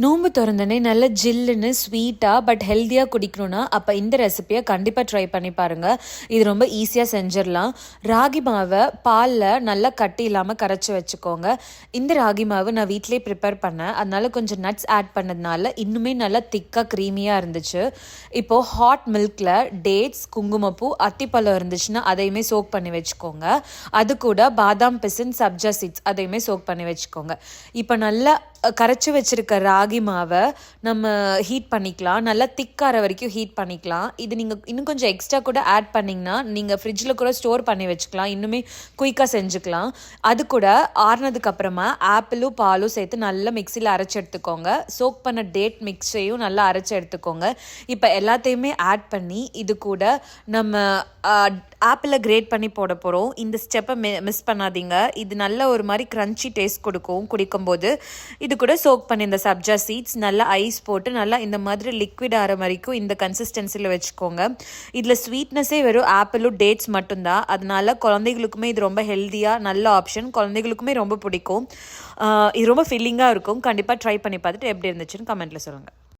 நோன்பு திறந்தோடனே நல்ல ஜில்லுன்னு ஸ்வீட்டாக பட் ஹெல்த்தியாக குடிக்கணும்னா அப்போ இந்த ரெசிபியை கண்டிப்பாக ட்ரை பண்ணி பாருங்கள். இது ரொம்ப ஈஸியாக செஞ்சிடலாம். ராகி மாவை பாலில் நல்லா கட்டி இல்லாமல் கரைச்சி வச்சுக்கோங்க. இந்த ராகி மாவு நான் வீட்டிலே ப்ரிப்பேர் பண்ணேன். அதனால கொஞ்சம் நட்ஸ் ஆட் பண்ணதுனால இன்னுமே நல்லா திக்காக க்ரீமியாக இருந்துச்சு. இப்போது ஹாட் மில்கில் டேட்ஸ், குங்குமப்பூ, அத்திப்பழம் இருந்துச்சுன்னா அதையுமே சோக் பண்ணி வச்சுக்கோங்க. அது கூட பாதாம் பிசின், சப்ஜா சீட்ஸ் அதையுமே சோக் பண்ணி வச்சுக்கோங்க. இப்போ நல்லா கரைச்சி வச்சுருக்க ராகி மாவை நம்ம ஹீட் பண்ணிக்கலாம். நல்லா திக்கார வரைக்கும் ஹீட் பண்ணிக்கலாம். இது நீங்கள் இன்னும் கொஞ்சம் எக்ஸ்ட்ரா கூட ஆட் பண்ணிங்கன்னா நீங்கள் ஃப்ரிட்ஜில் கூட ஸ்டோர் பண்ணி வச்சுக்கலாம். இன்னுமே குயிக்காக செஞ்சுக்கலாம். அது கூட ஆறுனதுக்கப்புறமா ஆப்பிளும் பாலும் சேர்த்து நல்லா மிக்சியில் அரைச்சி எடுத்துக்கோங்க. சோக் பண்ண டேட் மிக்ஸையும் நல்லா அரைச்சி எடுத்துக்கோங்க. இப்போ எல்லாத்தையுமே ஆட் பண்ணி இது கூட நம்ம ஆப்பிளை கிரேட் பண்ணி போட போகிறோம். இந்த ஸ்டெப்பை மிஸ் பண்ணாதீங்க. இது நல்ல ஒரு மாதிரி க்ரன்ச்சி டேஸ்ட் கொடுக்கும் குடிக்கும்போது. இது கூட சோக் பண்ணி இந்த சப்ஜா சீட்ஸ் நல்லா ஐஸ் போட்டு நல்லா இந்த மாதிரி லிக்விட் ஆகிற வரைக்கும் இந்த கன்சிஸ்டன்சியில் வச்சுக்கோங்க. இதில் ஸ்வீட்னஸே வெறும் ஆப்பிளும் டேட்ஸ் மட்டும்தான். அதனால குழந்தைகளுக்குமே இது ரொம்ப ஹெல்த்தியாக நல்ல ஆப்ஷன். குழந்தைகளுக்குமே ரொம்ப பிடிக்கும். இது ரொம்ப ஃபில்லிங்காக இருக்கும். கண்டிப்பாக ட்ரை பண்ணி பார்த்துட்டு எப்படி இருந்துச்சுன்னு கமெண்ட்டில் சொல்லுங்கள்.